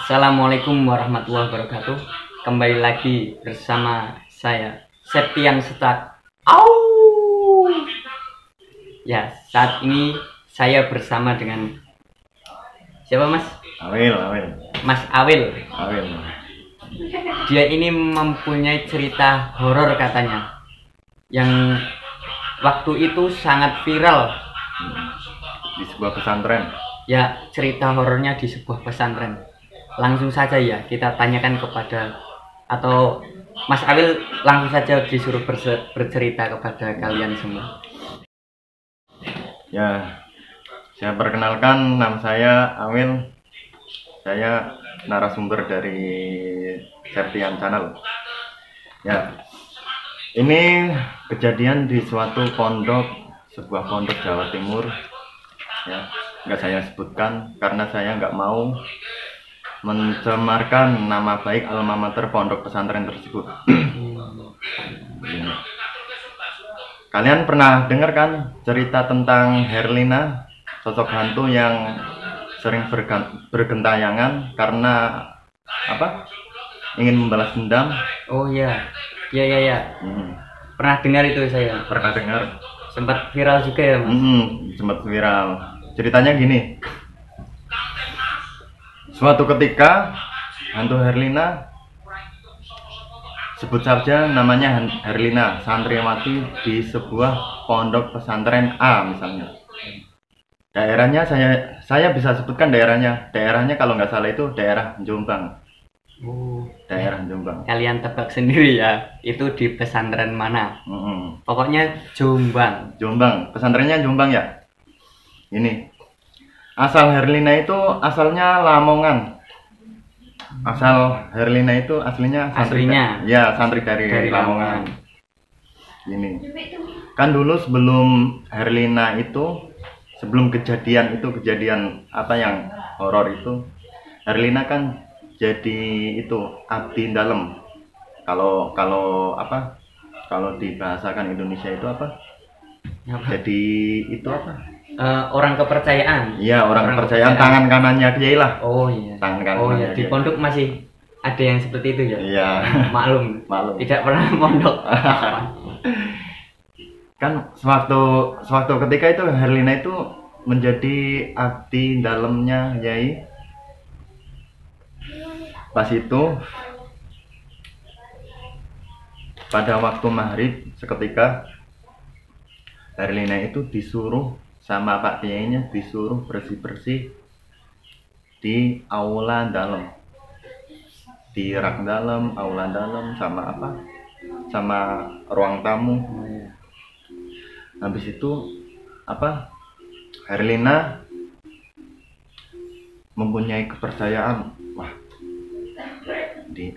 Assalamualaikum warahmatullahi wabarakatuh. Kembali lagi bersama saya Septian Setak. Au. Ya, saat ini saya bersama dengan siapa Mas? Awil. Mas Awil. Dia ini mempunyai cerita horor katanya, yang waktu itu sangat viral Di sebuah pesantren. ya, cerita horornya di sebuah pesantren. Langsung saja ya kita tanyakan kepada, atau Mas Awil langsung saja disuruh bercerita kepada kalian semua. Ya, saya perkenalkan, nama saya Awil. Saya narasumber dari Septian Channel. Ya, ini kejadian di suatu sebuah pondok Jawa Timur. Ya, nggak saya sebutkan karena saya nggak mau mencemarkan nama baik alma mater pondok pesantren tersebut. Kalian pernah dengar kan cerita tentang Herlina, sosok hantu yang sering bergentayangan karena apa? Ingin membalas dendam. Oh iya, ya. Pernah dengar itu saya. Pernah dengar? Sempat viral juga ya Mas. Sempat viral. Ceritanya gini. Suatu ketika hantu Herlina, sebut saja namanya Herlina, santriwati di sebuah pondok pesantren A misalnya. Daerahnya saya bisa sebutkan daerahnya. Daerahnya kalau nggak salah itu daerah Jombang. Daerah Jombang. Kalian tebak sendiri ya, itu di pesantren mana? Pokoknya Jombang. Pesantrennya Jombang ya. Ini. Asal Herlina itu asalnya Lamongan. Asal Herlina itu aslinya santri dari Lamongan. Ini. Kan dulu sebelum Herlina itu, sebelum kejadian apa yang horor itu, Herlina kan jadi itu abdi dalam. Kalau apa? Kalau dibahasakan Indonesia itu apa? Jadi itu apa? Orang kepercayaan. Iya, orang kepercayaan, tangan kanannya Kiai lah. Oh iya. Tangan kanannya. Oh iya, di pondok masih ada yang seperti itu ya? Iya. Maklum. Tidak pernah pondok. Kan sewaktu ketika itu Herlina itu menjadi abdi dalamnya Yai. Pas itu pada waktu maghrib seketika Herlina itu disuruh sama Pak Kiainya, disuruh bersih-bersih di aula dalam, di rak dalam, aula dalam, sama apa, sama ruang tamu. Habis itu apa, Herlina mempunyai kepercayaan, wah,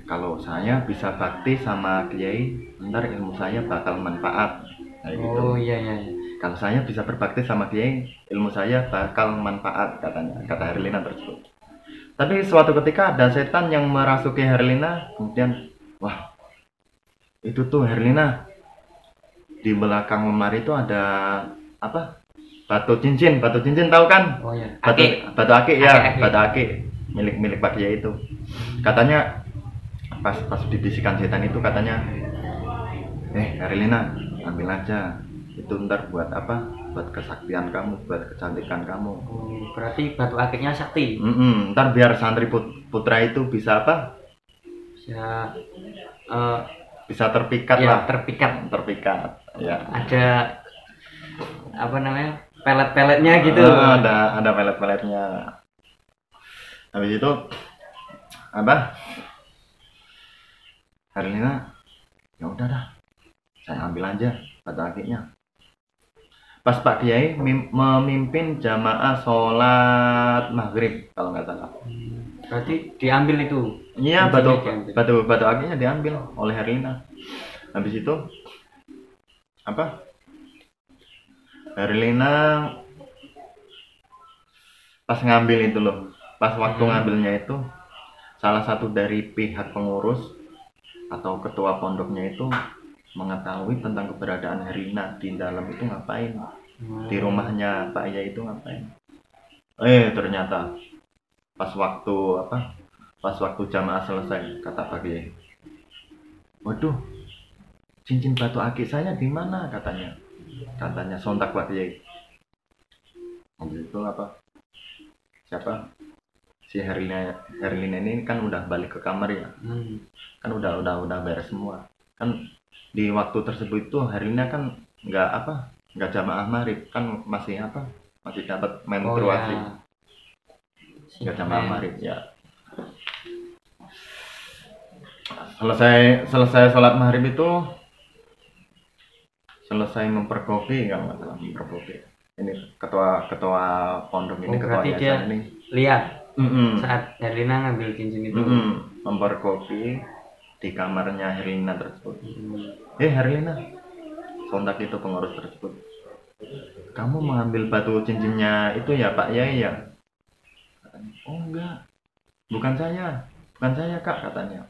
kalau saya bisa bakti sama Kiai, ntar ilmu saya bakal manfaat. Oh iya. Kalau saya bisa berbakti sama Kiai, ilmu saya bakal manfaat, kata Herlina tersebut. Tapi suatu ketika ada setan yang merasuki Herlina, kemudian wah, itu tuh Herlina, di belakang lemari itu ada apa? Batu cincin tahu kan? Oh iya. Batu akik ya, batu akik milik Pak Kiai itu. Katanya pas dibisikkan setan itu katanya, Herlina, ambil aja. Itu ntar buat apa? Buat kesaktian kamu, buat kecantikan kamu. Berarti batu akiknya sakti. Ntar biar santri putra itu bisa apa? Bisa terpikat ya, lah. Terpikat. Ya. Ada apa namanya? Pelet-peletnya gitu. Ada pelet-peletnya. Habis itu apa? Herlina, ya udah dah, saya ambil aja batu akiknya. Pas Pak Kiai memimpin jamaah sholat maghrib kalau nggak salah. Berarti diambil itu? Iya, batu akiknya diambil oleh Herlina. Habis itu apa? Herlina pas ngambil itu loh, pas waktu ngambilnya itu, salah satu dari pihak pengurus atau ketua pondoknya itu mengetahui tentang keberadaan Herlina di dalam itu ngapain, di rumahnya Pak Iya itu ngapain. Ternyata pas waktu apa Pas waktu jamaah selesai, kata Pak Kiai, waduh, cincin batu akik saya di mana, katanya. Katanya sontak Pak Kiai. Waktu itu apa? Siapa? Si Herlina ini kan udah balik ke kamar ya. Kan udah beres semua. Kan di waktu tersebut itu Herlina kan nggak jamaah maghrib, kan masih masih dapat menstruasi. Nggak jamaah maghrib ya. Selesai sholat maghrib itu, selesai memperkopi, nggak masalah memperkopi. Ini ketua pondok ini, ketua yayasan ini lihat saat Herlina ngambil cincin itu. Memperkopi di kamarnya Herlina tersebut. Herlina, sontak itu pengurus tersebut, kamu mengambil batu cincinnya itu ya Pak Yai ya? Katanya, oh enggak, bukan saya Kak, katanya.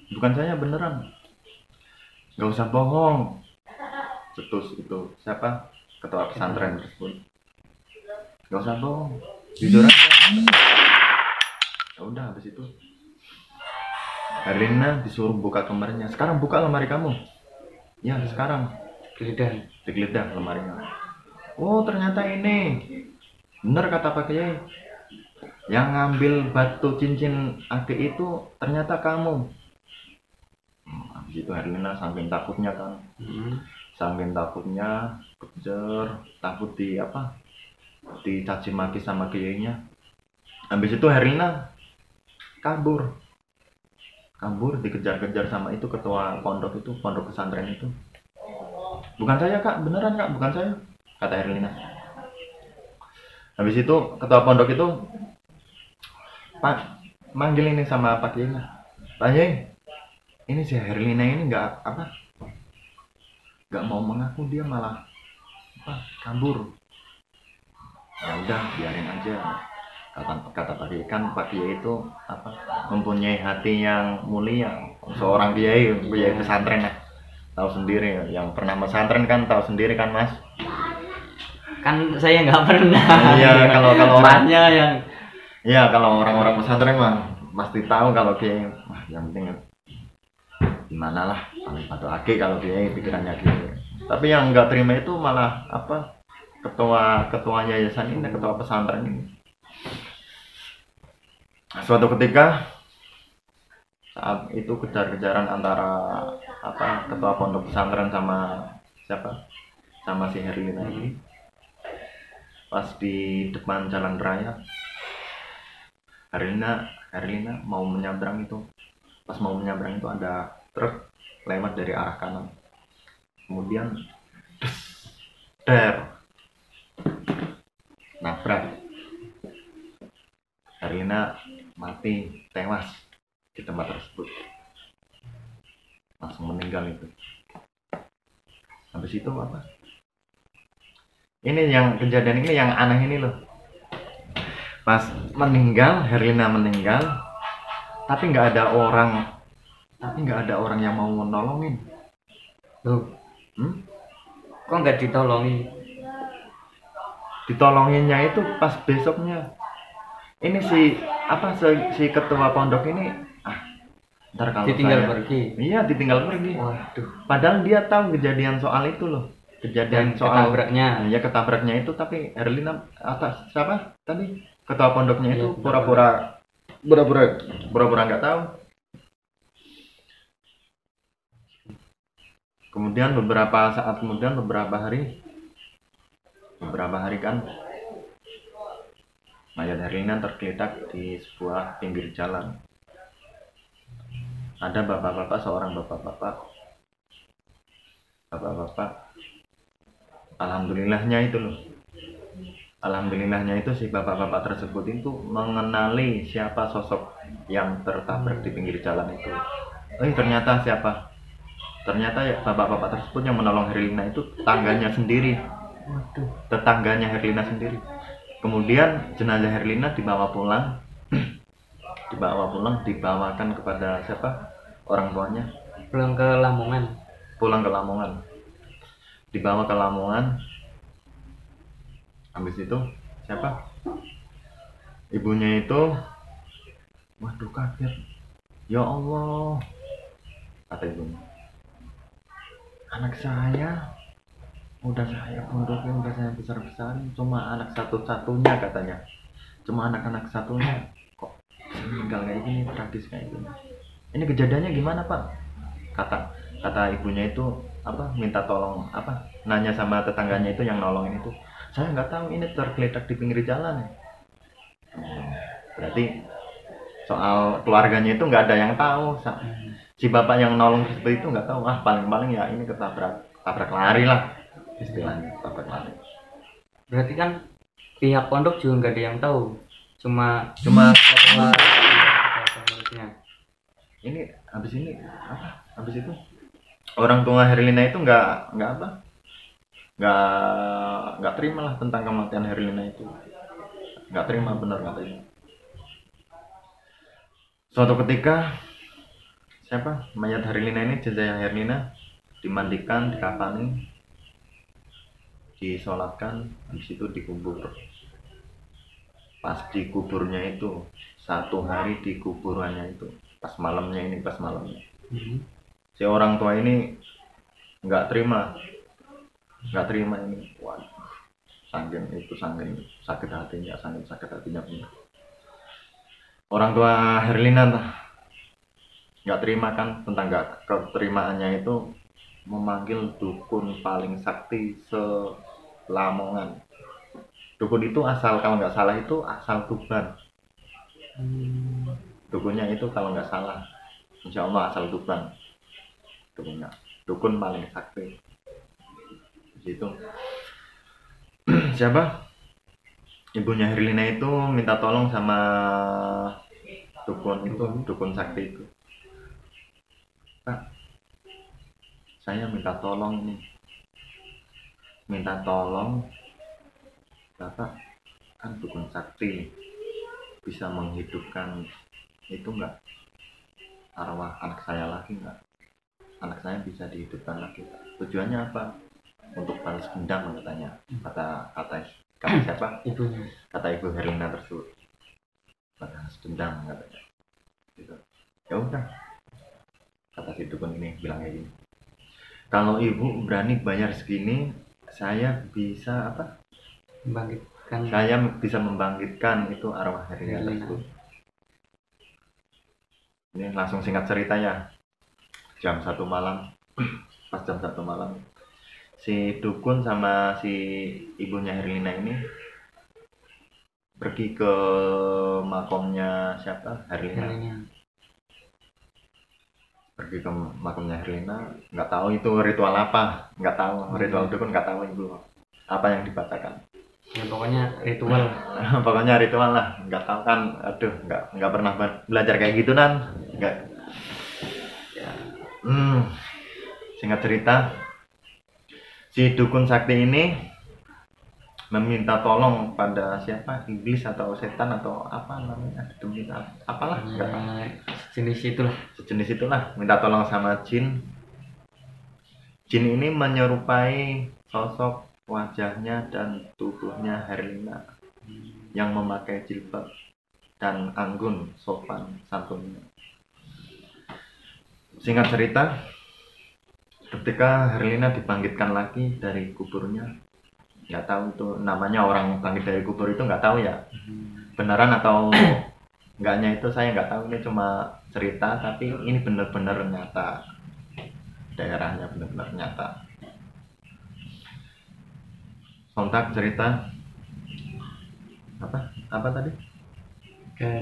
Bukan saya beneran. Gak usah bohong. Cetus itu siapa? Ketua pesantren tersebut. Gak usah bohong, jujur aja. Ya udah, habis itu Herlina disuruh buka kamarnya. Sekarang buka lemari kamu. Ya sekarang. Digeledah lemarinya. Oh ternyata ini. Bener kata Pak Kiai. Yang ngambil batu cincin akik itu ternyata kamu. Habis itu Herlina saking takutnya kan. Saking takutnya, kejar, takut dicaci maki sama Kiainya. Habis itu Herlina kabur dikejar-kejar sama itu ketua pondok pesantren itu. Bukan saya Kak, beneran Kak, bukan saya, kata Herlina. Habis itu ketua pondok itu manggil ini sama Pak Kiai. Pak Kiai, ini si Herlina ini nggak mau mengaku, dia malah kabur. Ya udah, biarin aja, kata Pak Kiai. Kan Pak Kiai itu mempunyai hati yang mulia. Seorang kiai pesantren ya, tahu sendiri, yang pernah pesantren kan tahu sendiri kan Mas. Kan saya nggak pernah. Iya, kalau Masnya yang kalau orang-orang pesantren mah pasti tahu kalau Kiai, yang penting gimana lah, paling batu akik kalau Kiai pikirannya gitu. Tapi yang nggak terima itu malah ketua yayasan ini, ketua pesantren ini. Suatu ketika saat itu kejar-kejaran antara ketua pondok pesantren sama si Herlina ini. Pas di depan jalan raya, Herlina mau menyeberang itu. Pas mau menyeberang itu ada truk lewat dari arah kanan. Kemudian nabrak. Herlina mati, tewas di tempat tersebut. Langsung meninggal itu. Habis itu ini yang kejadian ini yang aneh ini loh. Pas Herlina meninggal, tapi nggak ada orang yang mau menolongin. Loh, kok nggak ditolongin? Ditolonginnya itu pas besoknya. Ini si ketua pondok ini ntar kalau ditinggal pergi. Iya, ditinggal pergi. Waduh. Padahal dia tahu kejadian soal itu loh. Kejadian soal ketabraknya itu, tapi Herlina siapa tadi? Ketua pondoknya itu pura-pura nggak tahu. Kemudian beberapa hari kan mayat Herlina tergeletak di sebuah pinggir jalan. Ada seorang bapak-bapak. Alhamdulillahnya itu si bapak-bapak tersebut itu mengenali siapa sosok yang tertabrak di pinggir jalan itu. Ternyata siapa? Ternyata ya bapak-bapak tersebut yang menolong Herlina itu tetangganya sendiri. Tetangganya Herlina sendiri. Kemudian jenazah Herlina dibawa pulang, dibawakan kepada siapa? Orang tuanya. Pulang ke Lamongan. Dibawa ke Lamongan. Habis itu siapa? Ibunya itu Waduh, kaget. Ya Allah, kata ibunya. Anak saya udah saya pondoknya, udah saya besar-besarin, cuma anak satu-satunya katanya. Cuma anak-anak satunya kok meninggal kayak gini, tragis kayak gini. Ini kejadiannya gimana, Pak? Kata kata ibunya itu apa? Minta tolong apa? Nanya sama tetangganya itu yang nolongin itu. Saya nggak tahu, ini tergeletak di pinggir jalan. Berarti soal keluarganya itu nggak ada yang tahu. Si bapak yang nolong seperti itu nggak tahu. Ah, paling-paling ya ini tabrak lari lah istilahnya, tabrak lari. Berarti kan pihak pondok juga nggak ada yang tahu, cuma Cuma pengurusnya. ini habis itu orang tua Herlina itu nggak apa, nggak terima lah tentang kematian Herlina itu, nggak terima, benar katanya. Suatu ketika mayat Herlina ini, jenazah Herlina dimandikan, dikafani, disolatkan, habis itu dikubur. Pas di kuburnya itu 1 hari di kuburannya itu, pas malamnya si orang tua ini nggak terima ini. Wah, sangkin sakit hatinya bener. Orang tua Herlina nggak terima kan, tentang nggak keterimaannya itu memanggil dukun paling sakti se-Lamongan. Dukun itu kalau nggak salah itu asal Tuban. Dukunnya itu kalau nggak salah, insya Allah asal Tuban. Dukun paling sakti. Itu siapa? Ibunya Herlina itu minta tolong sama dukun sakti itu. Pak, saya minta tolong Bapak kan dukun sakti, bisa menghidupkan itu enggak arwah anak saya lagi enggak? Anak saya bisa dihidupkan lagi. Tujuannya apa? Untuk balas dendam katanya. Kata siapa? Ibunya. Kata ibu Herlina tersebut. Balas dendam katanya. Gitu. Ya udah. Kata si dukun ini bilang kayak gini. Kalau ibu berani bayar segini, saya bisa apa? Saya bisa membangkitkan itu arwah Herlina tersebut. Ini langsung singkat cerita ya. Jam 1 malam, pas jam 1 malam, si dukun sama si ibunya Herlina ini pergi ke makomnya siapa? Herlina. Pergi ke makomnya Herlina, nggak tahu itu ritual apa, nggak tahu ritual dukun, nggak tahu itu apa yang dibacakan. Ya, pokoknya ritual. Pokoknya ritual lah, nggak tahu kan. Aduh, nggak pernah belajar kayak gitu kan, nggak. Ya. Singkat cerita, si dukun sakti ini meminta tolong pada siapa, iblis atau setan atau apa namanya, apalah, sejenis itulah, minta tolong sama jin. Jin ini menyerupai sosok wajahnya dan tubuhnya Herlina yang memakai jilbab dan anggun sopan santunnya. Singkat cerita, ketika Herlina dibangkitkan lagi dari kuburnya, nggak tahu itu namanya, orang bangkit dari kubur itu nggak tahu ya beneran atau enggaknya, itu saya nggak tahu. Ini cuma cerita, tapi ini benar-benar nyata, daerahnya benar-benar nyata. Sontak cerita apa tadi?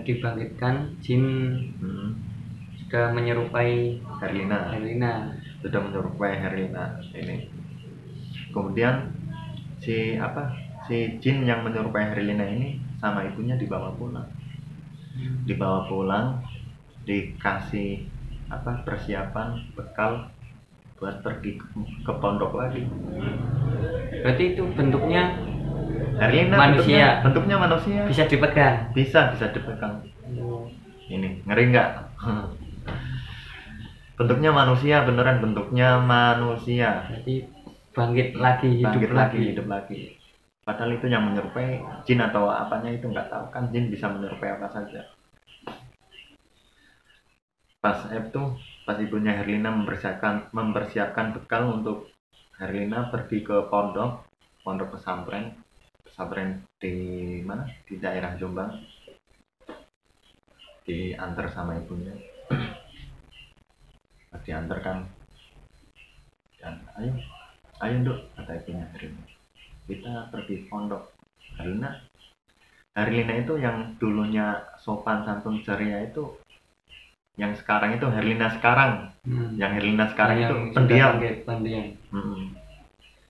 Dibangkitkan, jin sudah menyerupai Herlina ini. Kemudian si jin yang menyerupai Herlina ini sama ibunya dibawa pulang, dikasih persiapan bekal buat pergi ke pondok lagi. Berarti itu bentuknya Herlina manusia. Bentuknya manusia. Bisa dipegang. Bisa dipegang. Ini ngeri nggak? Bentuknya manusia, beneran bentuknya manusia. Jadi bangkit lagi, hidup lagi. Padahal itu yang menyerupai jin atau apanya itu nggak tahu kan, jin bisa menyerupai apa saja. pas ibunya Herlina mempersiapkan bekal untuk Herlina pergi ke pondok pesantren di mana, di daerah Jombang, diantar sama ibunya. Pas diantar kan, dan ayo Nduk, kata ibunya Herlina, kita pergi pondok. Herlina itu yang dulunya sopan santun ceria itu, yang sekarang itu Herlina sekarang. Yang Herlina sekarang itu pendiam.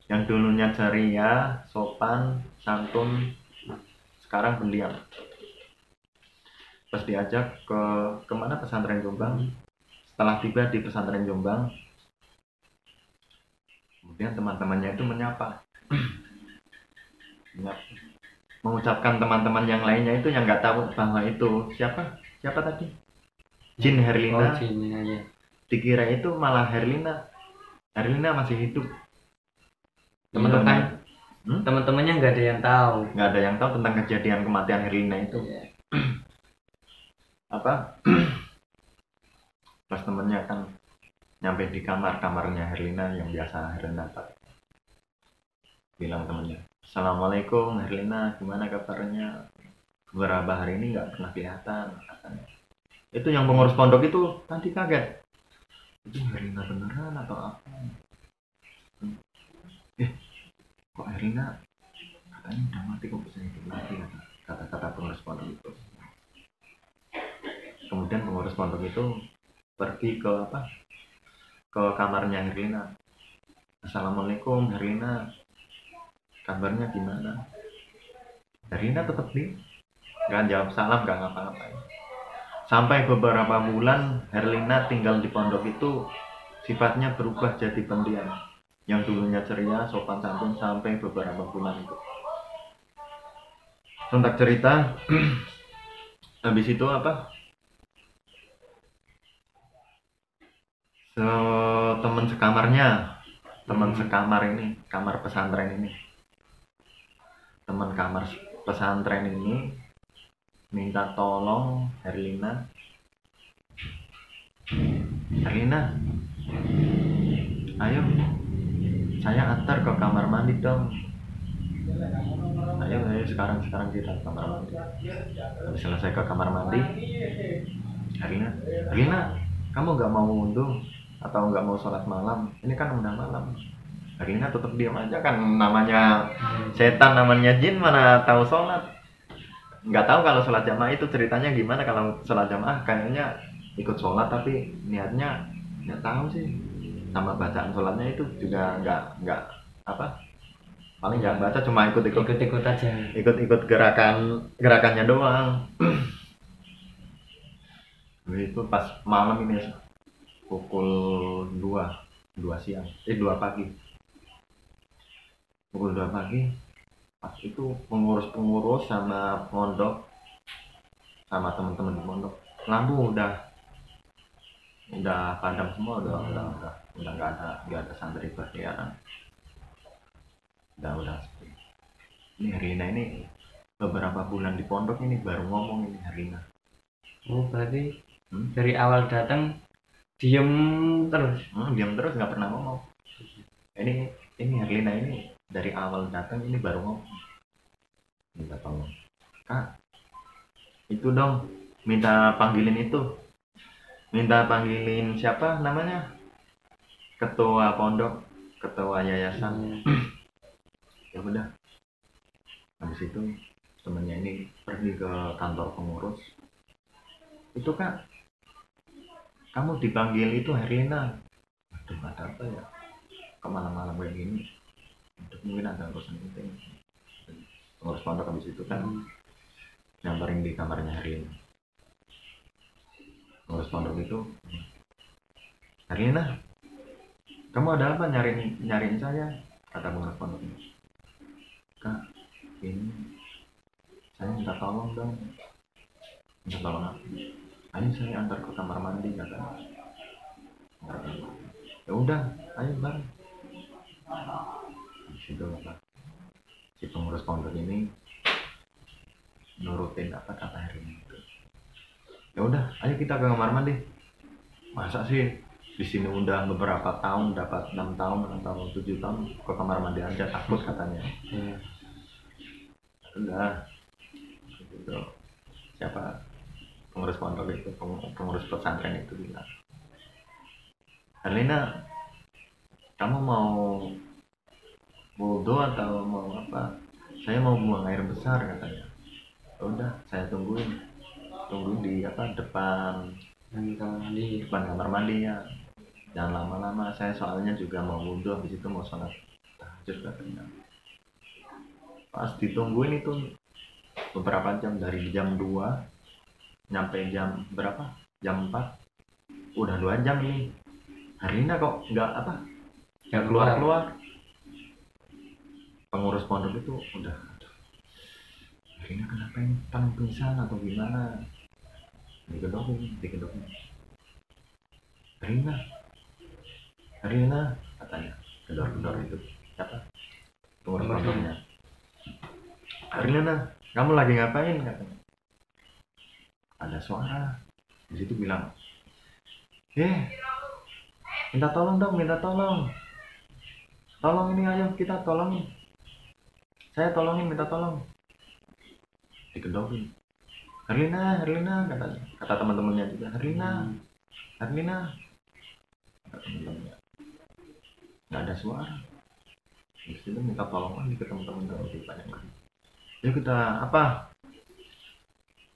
Yang dulunya ceria, sopan, santun, sekarang pendiam. Pas diajak ke kemana, pesantren Jombang. Setelah tiba di pesantren Jombang, kemudian teman-temannya itu menyapa. Mengucapkan teman-teman yang lainnya itu yang nggak tahu bahwa itu siapa tadi, Jin Herlina. Ya. Dikira itu malah Herlina masih hidup. Teman-temannya nggak ada yang tahu tentang kejadian kematian Herlina itu. Pas temennya kan nyampe di kamarnya Herlina yang biasa Herlina pakai, bilang temennya, "Assalamualaikum Herlina, gimana kabarnya? Beberapa hari ini nggak pernah kelihatan," katanya. Itu yang pengurus pondok itu nanti kaget, itu Herlina beneran atau apa? Kok Herlina katanya udah mati, kok bisa hidup lagi, kata pengurus pondok itu. Kemudian pengurus pondok itu pergi ke kamarnya Herlina. "Assalamualaikum Herlina, kabarnya gimana?" Herlina tetap nggak jawab salam, nggak ngapa-ngapain. Sampai beberapa bulan Herlina tinggal di pondok itu, sifatnya berubah jadi pendiam. Yang dulunya ceria, sopan santun, sampai beberapa bulan itu. Sontak cerita, habis itu teman sekamar ini, kamar pesantren ini, teman kamar pesantren ini minta tolong Herlina, ayo saya antar ke kamar mandi dong. Ayo sekarang kita ke kamar mandi. Habis selesai ke kamar mandi, Herlina, kamu nggak mau wudhu atau nggak mau sholat malam? Ini kan udah malam. Herlina tetap diam aja, kan namanya setan, namanya jin, mana tahu sholat. Nggak tahu kalau sholat jamaah itu ceritanya gimana. Kalau sholat jamaah kayaknya ikut sholat, tapi niatnya nggak tahu sih. Sama bacaan sholatnya itu juga nggak paling nggak baca, cuma ikut aja, ikut gerakannya doang. Itu pas malam ini pukul 2 siang, 2 pagi, pukul 2 pagi, pas itu pengurus sama pondok, sama teman-teman di pondok, lampu udah padam semua, udah nggak ada santri berkeliaran, udah sepi. Ini Herlina ini beberapa bulan di pondok ini baru ngomong ini Herlina. Berarti dari awal datang diam terus nggak pernah ngomong. Ini Herlina ini dari awal datang ini baru ngomong, minta tolong, "Kak, itu dong, minta panggilin siapa namanya, ketua pondok, ketua yayasan." Ya udah, habis itu temennya ini pergi ke kantor pengurus. "Itu Kak, kamu dipanggil itu Herlina." Aduh, ada apa ya ke malam-malam kayak gini? Mungkin ada urusan penting. Pengurus pondok habis itu kan nyamperin di kamarnya Herlina. Pengurus pondok itu, "Herlina, kamu ada apa nyariin saya?" Kata pengurus pondok ini. "Kak, ini saya minta tolong dong." "Minta tolong apa?" "Ayo saya antar ke kamar mandi," katanya. "Ya udah, ayo bareng." Situ si pengurus pondok ini nurutin apa kata Herlina itu. "Ya udah, ayo kita ke kamar mandi." masa sih di sini udah beberapa tahun dapat 6 tahun atau 7 tahun ke kamar mandi aja takut katanya. Udah gitu. Siapa pengurus pondok itu, pengurus pesantren itu bilang, Herlina, kamu mau wudhu atau mau apa? Saya mau buang air besar katanya. Udah, saya tungguin di depan kamar mandi ya. Jangan lama-lama, saya soalnya juga mau wudhu, habis itu mau sholat tahajud katanya. Pas ditungguin itu beberapa jam, dari jam 2 nyampe jam berapa? Jam 4. Udah 2 jam nih. Herlina kok nggak keluar. Pengurus pondok itu udah, Herlina kenapa ini pingsan atau gimana? Dikedokin. Herlina katanya, gedor itu siapa? Pengurus pondoknya. Herlina, kamu lagi ngapain katanya? Ada suara di situ bilang, minta tolong dong, tolong ini, ayo kita tolongin, saya tolongin, minta tolong. Dikedokin. Herlina katanya, kata teman-temannya juga, Herlina kata teman-temannya. Nggak ada suara. Terus itu minta tolong lagi ke teman-teman dari banyak lagi. Yuk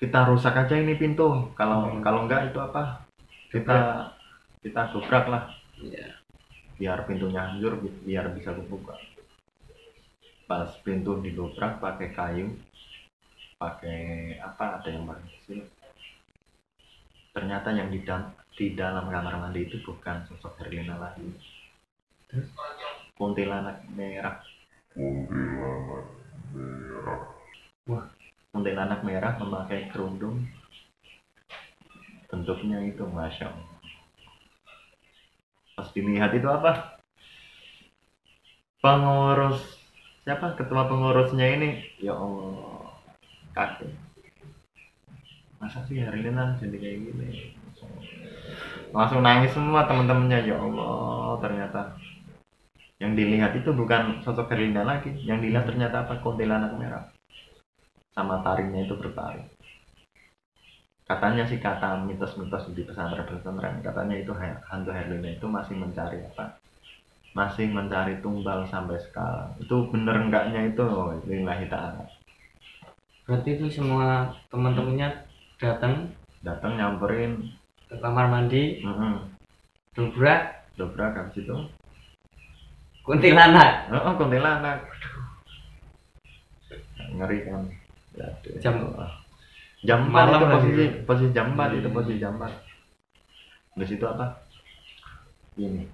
kita rusak aja ini pintu. Kalau enggak itu kita dobrak lah. Biar pintunya hancur, biar bisa kebuka. Pas pintu didobrak pakai kayu, ada yang berhasil. Ternyata yang di dalam kamar mandi itu bukan sosok Herlina lagi. Kuntilanak merah. Wah, kuntilanak merah memakai kerudung. Bentuknya itu Masya Allah. Pas dilihat itu ketua pengurusnya ini, ya Allah, kaget. Masa sih Herlina jadi kayak gini? Langsung nangis semua teman-temannya. Ya Allah, ternyata yang dilihat itu bukan sosok Herlina lagi. Yang dilihat ternyata kuntilanak merah. Sama taringnya itu bertaring. Katanya sih, kata mitos-mitos di pesantren, katanya itu hantu Herlina itu masih mencari tumbal sampai sekarang. Itu bener enggaknya itu lillahi ta'ala. Berarti itu semua teman-temannya datang nyamperin ke kamar mandi, dobrak habis itu kuntilanak. Kuntilanak. Ngeri kan. Jam 4 malam itu posisi jam 4 itu posisi jam 4. Terus itu ini